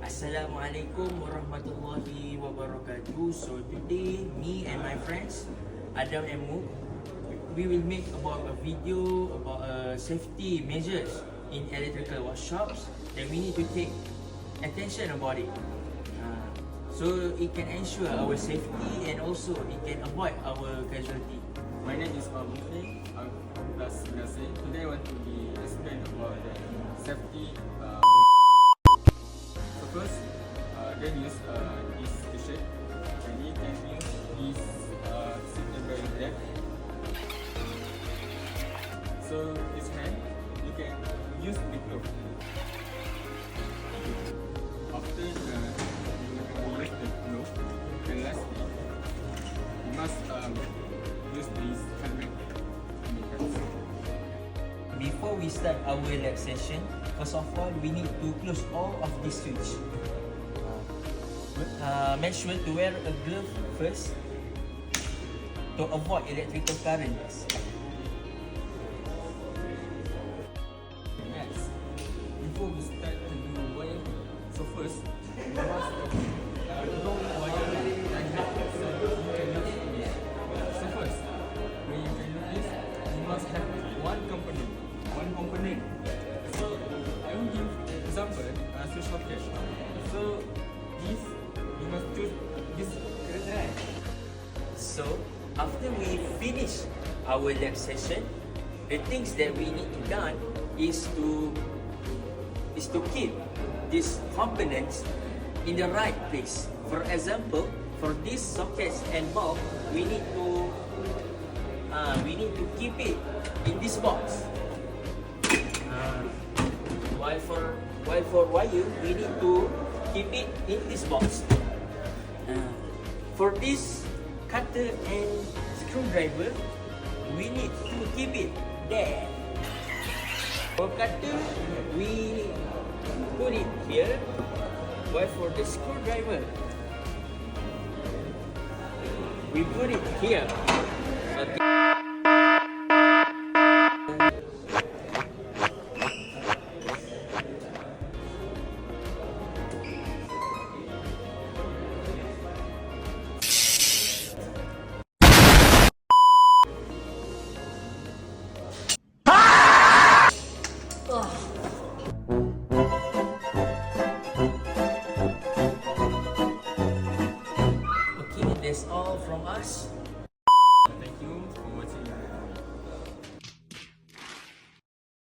Assalamualaikum warahmatullahi wabarakatuh. So today, me and my friends, Adam and Muqri, we will make about a video about safety measures in electrical workshops that we need to take attention about it. So it can ensure our safety and also it can avoid our casualty. My name is Muqri. I'm plus Minase. Today I want to explain about the safety. So first, then use this t-shirt, and you can use this seat bearing that. So this hand, you can use the glove. After you use the glove, and lastly, you must use this helmet. Before we start our lab session, first of all, we need to close all of these switch. Make sure to wear a glove first to avoid electrical currents. Next, before we start to do wiring, so first, we must draw wire like that. So you can use this. So first, when you can do this, you must have one component. So I will give example as a socket. So this, you must choose this. So after we finish our lab session, the things that we need to done is to keep these components in the right place. For example, for these sockets and bulb, we need to keep it in this box. While for wire, we need to keep it in this box. For this cutter and screwdriver, we need to keep it there. For cutter, we put it here. While for the screwdriver, we put it here. Okay. Okay, that's all from us.